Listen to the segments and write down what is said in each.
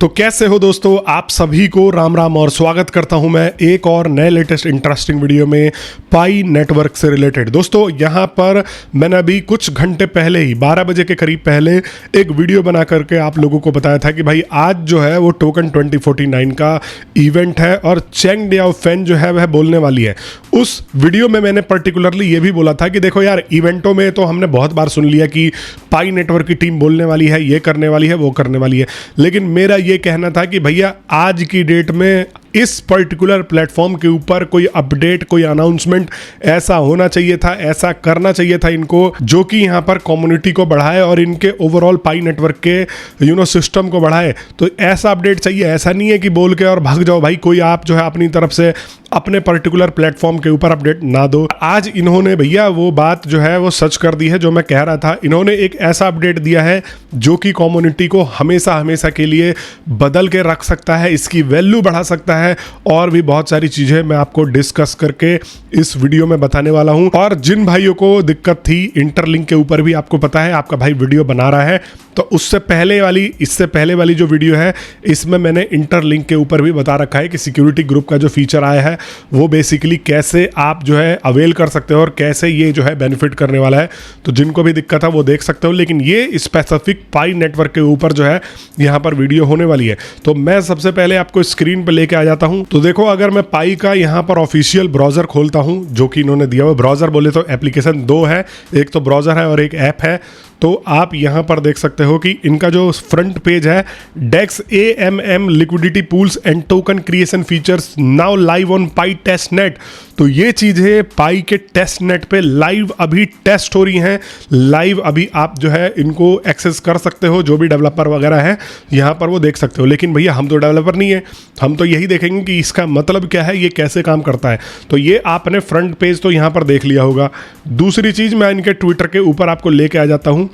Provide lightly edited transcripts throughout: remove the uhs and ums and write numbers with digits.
तो कैसे हो दोस्तों, आप सभी को राम राम और स्वागत करता हूं मैं एक और नए लेटेस्ट इंटरेस्टिंग वीडियो में पाई नेटवर्क से रिलेटेड। दोस्तों यहां पर मैंने अभी कुछ घंटे पहले ही 12 बजे के करीब पहले एक वीडियो बना करके आप लोगों को बताया था कि भाई आज जो है वो टोकन 2049 का इवेंट है और चेंग डियाओफेन जो है वह बोलने वाली है। उस वीडियो में मैंने पर्टिकुलरली ये भी बोला था कि देखो यार, इवेंटों में तो हमने बहुत बार सुन लिया कि पाई नेटवर्क की टीम बोलने वाली है, ये करने वाली है, वो करने वाली है, लेकिन मेरा ये कहना था कि भैया आज की डेट में इस पर्टिकुलर प्लेटफॉर्म के ऊपर कोई अपडेट, कोई अनाउंसमेंट ऐसा होना चाहिए था, ऐसा करना चाहिए था इनको, जो कि यहाँ पर कम्युनिटी को बढ़ाए और इनके ओवरऑल पाई नेटवर्क के सिस्टम को बढ़ाए। तो ऐसा अपडेट चाहिए, ऐसा नहीं है कि बोल के और भाग जाओ भाई, कोई आप जो है अपनी तरफ से अपने पर्टिकुलर प्लेटफॉर्म के ऊपर अपडेट ना दो। आज इन्होंने भैया वो बात जो है वो सच कर दी है जो मैं कह रहा था। इन्होंने एक ऐसा अपडेट दिया है जो कि कम्युनिटी को हमेशा हमेशा के लिए बदल के रख सकता है, इसकी वैल्यू बढ़ा सकता है और भी बहुत सारी चीजें मैं आपको डिस्कस करके इस वीडियो में बताने वाला हूं। और जिन भाइयों को दिक्कत थी इंटरलिंक के ऊपर भी, आपको पता है आपका भाई वीडियो बना रहा है, तो उससे पहले वाली, इससे पहले वाली जो वीडियो है इसमें मैंने इंटरलिंक के ऊपर भी बता रखा है कि सिक्योरिटी ग्रुप का जो फीचर आया है वो बेसिकली कैसे आप जो है अवेल कर सकते हो और कैसे ये जो है बेनिफिट करने वाला है। तो जिनको भी दिक्कत है वो देख सकते हो, लेकिन ये स्पेसिफिक पाई नेटवर्क के ऊपर जो है यहाँ पर वीडियो होने वाली है। तो मैं सबसे पहले आपको स्क्रीन पर लेके आ जाता हूँ। तो देखो, अगर मैं पाई का यहाँ पर ऑफिशियल ब्राउजर खोलता हूँ जो कि इन्होंने दिया हुआ, ब्राउजर बोले तो एप्लीकेशन दो है, एक तो ब्राउजर है और एक ऐप है। तो आप यहाँ पर देख सकते हो कि इनका जो फ्रंट पेज है, DEX AMM liquidity pools and token creation features now live on Pi test net. तो ये चीज़ें पाई के टेस्ट नेट पे लाइव अभी टेस्ट हो रही हैं, लाइव अभी आप जो है इनको एक्सेस कर सकते हो, जो भी डेवलपर वगैरह है यहाँ पर वो देख सकते हो। लेकिन भैया हम तो डेवलपर नहीं है, हम तो यही देखेंगे कि इसका मतलब क्या है, ये कैसे काम करता है। तो ये आपने फ्रंट पेज तो यहाँ पर देख लिया होगा। दूसरी चीज़, मैं इनके ट्विटर के ऊपर आपको लेके आ जाता हूँ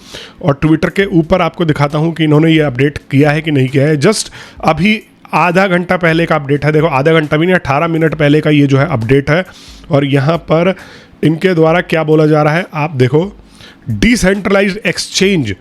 और ट्विटर के ऊपर आपको दिखाता हूं कि इन्होंने ये अपडेट किया है कि नहीं किया है। जस्ट अभी आधा घंटा पहले का अपडेट है। देखो, आधा घंटा भी नहीं, 18 मिनट पहले का ये जो है अपडेट है। और यहाँ पर इनके द्वारा क्या बोला जा रहा है आप देखो, डिसेंट्रलाइज्ड एक्सचेंज,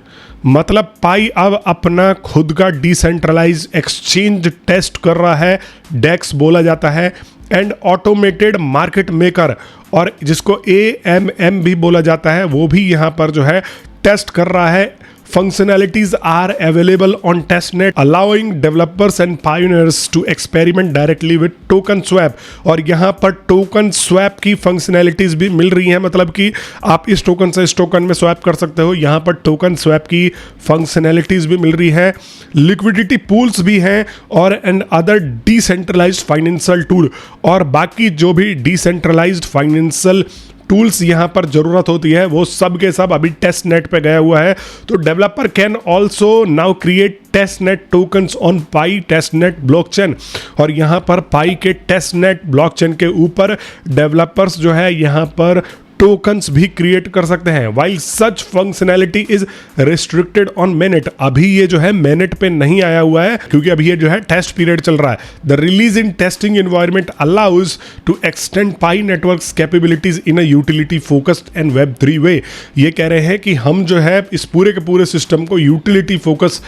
मतलब पाई अब अपना खुद का डिसेंट्रलाइज्ड एक्सचेंज टेस्ट कर रहा है, डेक्स बोला जाता है, एंड ऑटोमेटेड मार्केट मेकर, और जिसको AMM भी बोला जाता है, वो भी यहाँ पर जो है टेस्ट कर रहा है। Functionalities are available on testnet, allowing developers and pioneers to experiment directly with token swap। और यहाँ पर टोकन स्वैप की फंक्शनैलिटीज भी मिल रही हैं, मतलब कि आप इस टोकन से इस टोकन में स्वैप कर सकते हो। यहाँ पर टोकन स्वैप की फंक्शनैलिटीज भी मिल रही है, लिक्विडिटी पूल्स भी हैं और and other decentralised financial tool, और बाकी जो भी डिसेंट्रलाइज्ड फाइनेंशियल टूल्स यहाँ पर जरूरत होती है वो सब के सब अभी टेस्ट नेट पे गया हुआ है। तो developer can also now create test net tokens on Pi test net blockchain. और यहाँ पर पाई के टेस्ट नेट ब्लॉकचेन के ऊपर डेवलपर्स जो है यहाँ पर टोकन्स भी क्रिएट कर सकते हैं। While such functionality is restricted on mainnet. अभी ये जो है मेनेट पे नहीं आया हुआ है क्योंकि अभी ये जो है टेस्ट पीरियड चल रहा है। The release in testing environment allows to extend Pi network's capabilities in a utility focused and web 3 way. ये कह रहे हैं कि हम जो है इस पूरे के पूरे सिस्टम को यूटिलिटी फोकस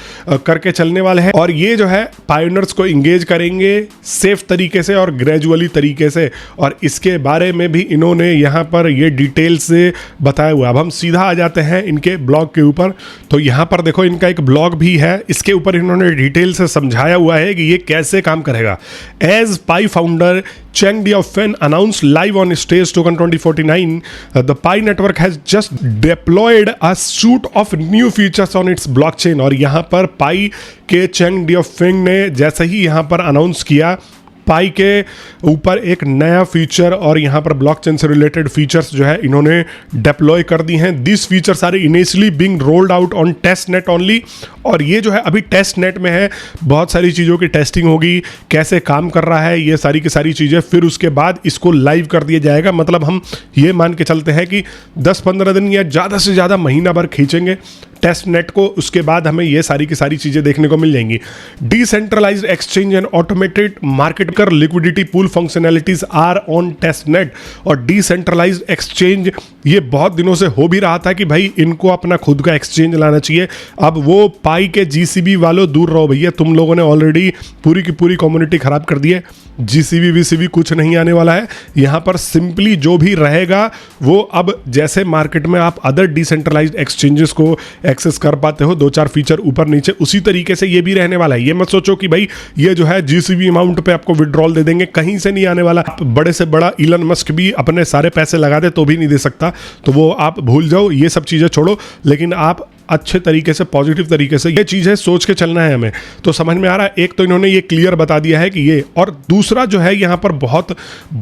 करके चलने वाले हैं और ये जो है पायोनियर्स को इंगेज करेंगे सेफ तरीके से और ग्रेजुअली तरीके से। और इसके बारे में भी इन्होंने यहाँ पर ये डिटेल से बताया हुआ। अब हम सीधा आ जाते हैं इनके ब्लॉग के ऊपर। तो यहाँ पर देखो, इनका एक ब्लॉग भी है, इसके ऊपर इन्होंने डिटेल से समझाया हुआ है कि ये कैसे काम करेगा। As pi founder Cheng Diaofen announced live on stage token 2049, the Pi network has just deployed a suite of new features on its blockchain। और यहाँ पर पाई के Cheng Diaofen ने जैसे ही यहाँ पर अनाउंस किया, पाई के ऊपर एक नया फीचर और यहाँ पर ब्लॉकचेन से रिलेटेड फीचर्स जो है इन्होंने डिप्लॉय कर दी हैं। This features are initially being rolled out on test net only. और ये जो है अभी टेस्ट नेट में है, बहुत सारी चीज़ों की टेस्टिंग होगी, कैसे काम कर रहा है ये सारी की सारी चीज़ें, फिर उसके बाद इसको लाइव कर दिया जाएगा। मतलब हम ये मान के चलते हैं कि 10-15 दिन या ज़्यादा से ज़्यादा महीना भर खींचेंगे, टेस्ट नेट को, उसके बाद हमें ये सारी की सारी चीजें देखने को मिल जाएंगी। Decentralized exchange and automated market कर liquidity pool functionalities are on test net. और डिसेंट्रलाइज्ड एक्सचेंज ये बहुत दिनों से हो भी रहा था कि भाई इनको अपना खुद का एक्सचेंज लाना चाहिए। अब वो पाई के जीसीबी वालों दूर रहो भैया, तुम लोगों ने ऑलरेडी पूरी की पूरी कम्युनिटी खराब कर दी है। जीसीबी वीसीबी कुछ नहीं आने वाला है यहां पर। सिंपली जो भी रहेगा वो अब जैसे मार्केट में आप अदर डिसेंट्रलाइज्ड एक्सचेंजेस को एक्सेस कर पाते हो, दो चार फीचर ऊपर नीचे, उसी तरीके से ये भी रहने वाला है। ये मत सोचो कि भाई ये जो है जीसीबी अमाउंट पे आपको विड्रॉल दे देंगे, कहीं से नहीं आने वाला। बड़े से बड़ा इलन मस्क भी अपने सारे पैसे लगा दे तो भी नहीं दे सकता, तो वो आप भूल जाओ, ये सब चीजें छोड़ो। लेकिन आप अच्छे तरीके से, पॉजिटिव तरीके से ये चीज़ है सोच के चलना है हमें। तो समझ में आ रहा है, एक तो इन्होंने ये क्लियर बता दिया है कि ये, और दूसरा जो है यहाँ पर बहुत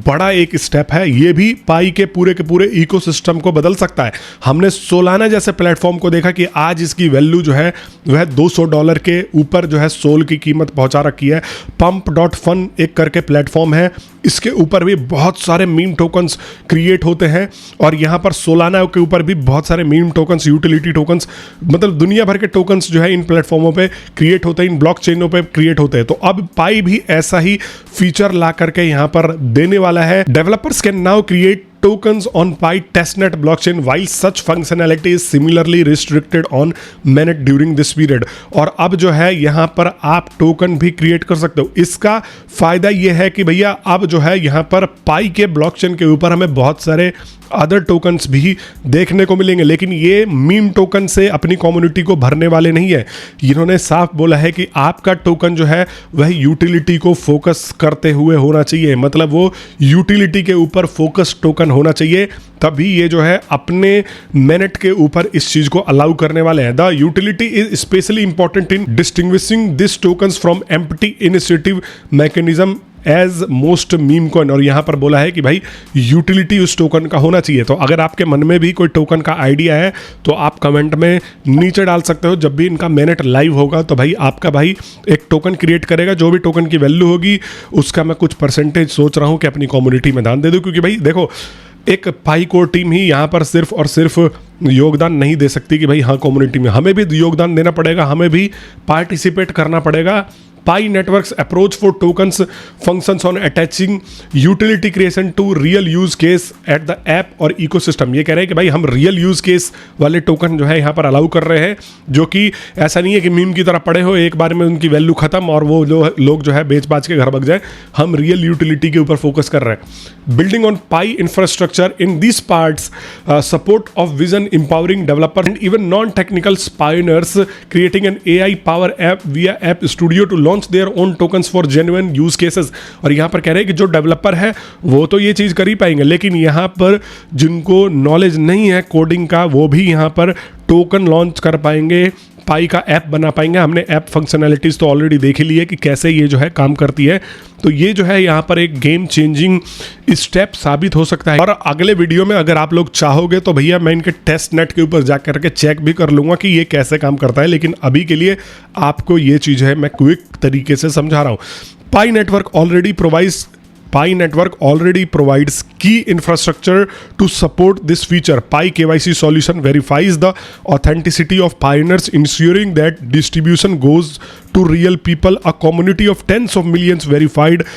बड़ा एक स्टेप है, ये भी पाई के पूरे इकोसिस्टम को बदल सकता है। हमने सोलाना जैसे प्लेटफॉर्म को देखा कि आज इसकी वैल्यू जो है वह $200 के ऊपर जो है सोल की कीमत पहुंचा रखी है। pump.fun एक करके प्लेटफॉर्म है, इसके ऊपर भी बहुत सारे मीम टोकन्स क्रिएट होते हैं, और यहाँ पर सोलाना के ऊपर भी बहुत सारे मीम टोकन्स, यूटिलिटी टोकन्स, मतलब दुनिया भर के टोकन्स जो है इन प्लेटफॉर्मों पे क्रिएट होते हैं, इन ब्लॉकचेनों पे क्रिएट होते हैं। तो अब पाई भी ऐसा ही फीचर ला करके यहाँ पर देने वाला है। Developers can now create tokens on Pi testnet blockchain while such functionality is similarly restricted on mainnet during this period। और अब जो है यहाँ पर आप टोकन भी क्रिएट कर सकते हो। इसका फायदा ये है कि भैया अब जो है यहाँ पर पाई के ब्लॉकचेन के ऊपर हमें बहुत सारे अदर टोकन्स भी देखने को मिलेंगे, लेकिन ये मीम टोकन से अपनी कम्युनिटी को भरने वाले नहीं है। इन्होंने साफ बोला है कि आपका टोकन जो है वह यूटिलिटी को फोकस करते हुए होना चाहिए, मतलब वो यूटिलिटी के ऊपर फोकस टोकन होना चाहिए, तभी ये जो है अपने मेनेट के ऊपर इस चीज को अलाउ करने वाले हैं। The utility is specially important in distinguishing this tokens from empty initiative mechanism as most meme coin. और यहाँ पर बोला है कि भाई यूटिलिटी उस टोकन का होना चाहिए। तो अगर आपके मन में भी कोई टोकन का आइडिया है तो आप कमेंट में नीचे डाल सकते हो। जब भी इनका मेनेट लाइव होगा तो भाई आपका भाई एक टोकन क्रिएट करेगा, जो भी टोकन की वैल्यू होगी उसका मैं कुछ परसेंटेज सोच रहा हूँ कि अपनी कम्युनिटी में दान दे दूँ। क्योंकि भाई देखो, एक पाई कोर टीम ही यहाँ पर सिर्फ और सिर्फ योगदान नहीं दे सकती कि भाई हाँ कम्युनिटी में हमें भी योगदान देना पड़ेगा, हमें भी पार्टिसिपेट करना पड़ेगा। Pi Network's approach for tokens functions on attaching utility creation to real use case at the app और ecosystem। ये कह रहे हैं कि भाई हम रियल यूज केस वाले टोकन जो है यहाँ पर अलाउ कर रहे हैं, जो कि ऐसा नहीं है कि मीम की तरह पड़े हो, एक बार में उनकी वैल्यू खत्म और वो लोग जो है बेच बाच के घर भाग जाए। हम रियल यूटिलिटी के ऊपर फोकस कर रहे हैं। Building on Pi infrastructure in this parts support of vision empowering developer and even non technical pioneers creating an AI power app via app studio to launch their own tokens for genuine use cases. और यहाँ पर कह रहे हैं कि जो developer है वो तो ये चीज़ कर ही पाएंगे, लेकिन यहाँ पर जिनको नॉलेज नहीं है कोडिंग का वो भी यहाँ पर टोकन लॉन्च कर पाएंगे, पाई का ऐप बना पाएंगे। हमने ऐप फंक्शनैलिटीज़ तो ऑलरेडी देख ली है कि कैसे ये जो है काम करती है। तो ये जो है यहाँ पर एक गेम चेंजिंग स्टेप साबित हो सकता है। और अगले वीडियो में अगर आप लोग चाहोगे तो भैया मैं इनके टेस्ट नेट के ऊपर जा करके चेक भी कर लूँगा कि ये कैसे काम करता है, लेकिन अभी के लिए आपको ये चीज़ है मैं क्विक तरीके से समझा रहा हूँ। पाई network already provides key infrastructure to support this feature. Pi KYC solution verifies the authenticity of pioneers, ensuring that distribution goes to real people. A community of tens of millions verified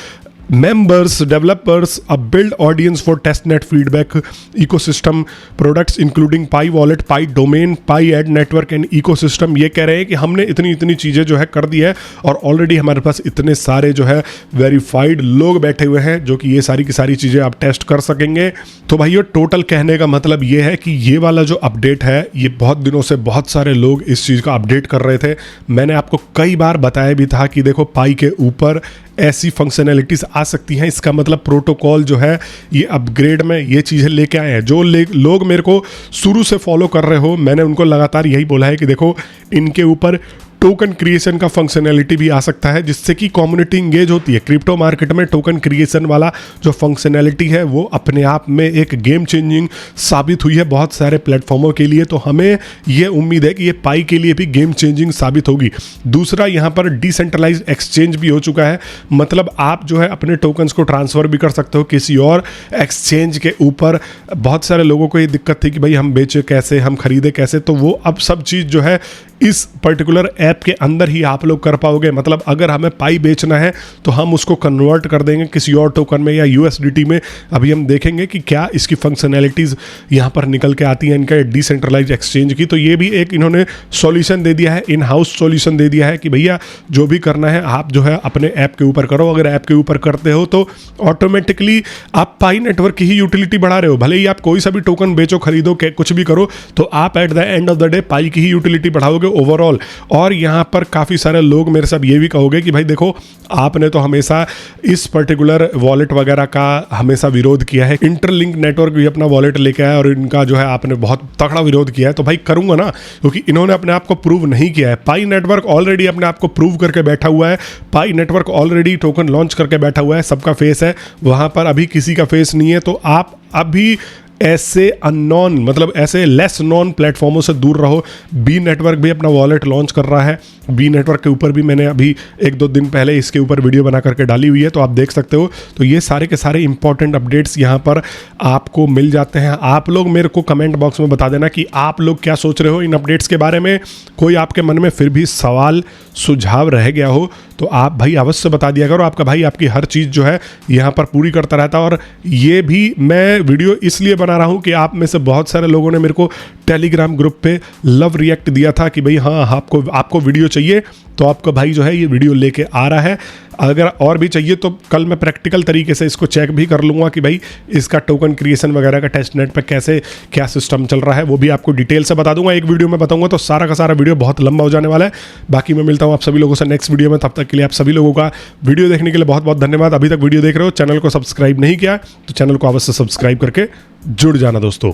members, developers, a build audience for testnet feedback ecosystem products including Pi Wallet, Pi Domain, Pi Ad Network and ecosystem। ये कह रहे हैं कि हमने इतनी चीज़ें जो है कर दी है और ऑलरेडी हमारे पास इतने सारे जो है वेरीफाइड लोग बैठे हुए हैं जो कि ये सारी की सारी चीज़ें आप टेस्ट कर सकेंगे। तो भाई ये टोटल कहने का मतलब ये है कि ये वाला जो अपडेट है ये बहुत दिनों से बहुत सारे लोग इस चीज़ का अपडेट कर रहे थे। मैंने आपको कई बार बताया भी था कि देखो पाई के ऊपर ऐसी फंक्शनैलिटीज़ आ सकती हैं, इसका मतलब प्रोटोकॉल जो है ये अपग्रेड में ये चीज़ें लेके आए हैं। जो लोग मेरे को शुरू से फॉलो कर रहे हो, मैंने उनको लगातार यही बोला है कि देखो इनके ऊपर टोकन क्रिएशन का फंक्शनैलिटी भी आ सकता है, जिससे कि कम्युनिटी इंगेज होती है। क्रिप्टो मार्केट में टोकन क्रिएशन वाला जो फंक्शनैलिटी है वो अपने आप में एक गेम चेंजिंग साबित हुई है बहुत सारे प्लेटफॉर्मों के लिए। तो हमें ये उम्मीद है कि ये पाई के लिए भी गेम चेंजिंग साबित होगी। दूसरा, यहाँ पर डिसेंट्रलाइज एक्सचेंज भी हो चुका है, मतलब आप जो है अपने टोकन्स को ट्रांसफ़र भी कर सकते हो किसी और एक्सचेंज के ऊपर। बहुत सारे लोगों को ये दिक्कत थी कि भाई हम बेचे कैसे, हम खरीदे कैसे, तो वो अब सब चीज़ जो है इस पर्टिकुलर ऐप के अंदर ही आप लोग कर पाओगे। मतलब अगर हमें पाई बेचना है तो हम उसको कन्वर्ट कर देंगे किसी और टोकन में या यूएसडीटी में। अभी हम देखेंगे कि क्या इसकी फंक्शनैलिटीज़ यहाँ पर निकल के आती हैं इनका डिसेंट्रलाइज एक्सचेंज की। तो ये भी एक इन्होंने सॉल्यूशन दे दिया है, इन हाउस सॉल्यूशन दे दिया है कि भैया जो भी करना है आप जो है अपने ऐप के ऊपर करो। अगर ऐप के ऊपर करते हो तो ऑटोमेटिकली आप पाई नेटवर्क की ही यूटिलिटी बढ़ा रहे हो। भले ही आप कोई सा भी टोकन बेचो, खरीदो, कुछ भी करो, तो आप at the end of the day Pi की ही यूटिलिटी बढ़ाओगे ओवरऑल। और यहाँ पर काफ़ी सारे लोग मेरे साथ ये भी कहोगे कि भाई देखो, आपने तो हमेशा इस पर्टिकुलर वॉलेट वगैरह का हमेशा विरोध किया है, इंटरलिंक नेटवर्क भी अपना वॉलेट लेके आया और इनका जो है आपने बहुत तगड़ा विरोध किया है। तो भाई करूंगा ना, क्योंकि इन्होंने अपने आप को प्रूव नहीं किया है। पाई नेटवर्क ऑलरेडी अपने आप को प्रूव करके बैठा हुआ है। पाई नेटवर्क ऑलरेडी टोकन लॉन्च करके बैठा हुआ है, सबका फेस है वहाँ पर, अभी किसी का फेस नहीं है। तो आप अभी ऐसे अननोन, मतलब ऐसे लेस नॉन प्लेटफॉर्मों से दूर रहो। बी नेटवर्क भी अपना वॉलेट लॉन्च कर रहा है। बी नेटवर्क के ऊपर भी मैंने अभी 1-2 दिन पहले इसके ऊपर वीडियो बना करके डाली हुई है, तो आप देख सकते हो। तो ये सारे के सारे इंपॉर्टेंट अपडेट्स यहाँ पर आपको मिल जाते हैं। आप लोग मेरे को कमेंट बॉक्स में बता देना कि आप लोग क्या सोच रहे हो इन अपडेट्स के बारे में। कोई आपके मन में फिर भी सवाल सुझाव रह गया हो तो आप भाई अवश्य बता दिया करो। आपका भाई आपकी हर चीज़ जो है यहाँ पर पूरी करता रहता है। और ये भी मैं वीडियो इसलिए बना रहा हूँ कि आप में से बहुत सारे लोगों ने मेरे को टेलीग्राम ग्रुप पे लव रिएक्ट दिया था कि भाई हाँ, आपको वीडियो चाहिए, तो आपका भाई जो है ये वीडियो लेके आ रहा है। अगर और भी चाहिए तो कल मैं प्रैक्टिकल तरीके से इसको चेक भी कर लूँगा कि भाई इसका टोकन क्रिएशन वगैरह का टेस्ट नेट पर कैसे क्या सिस्टम चल रहा है, वो भी आपको डिटेल से बता दूंगा। एक वीडियो में बताऊंगा तो सारा का सारा वीडियो बहुत लंबा हो जाने वाला है। बाकी मैं मिलता हूँ आप सभी लोगों से नेक्स्ट वीडियो में। तब तक के लिए आप सभी लोगों का वीडियो देखने के लिए बहुत बहुत धन्यवाद। अभी तक वीडियो देख रहे हो, चैनल को सब्सक्राइब नहीं किया तो चैनल को अवश्य सब्सक्राइब करके जुड़ जाना दोस्तों।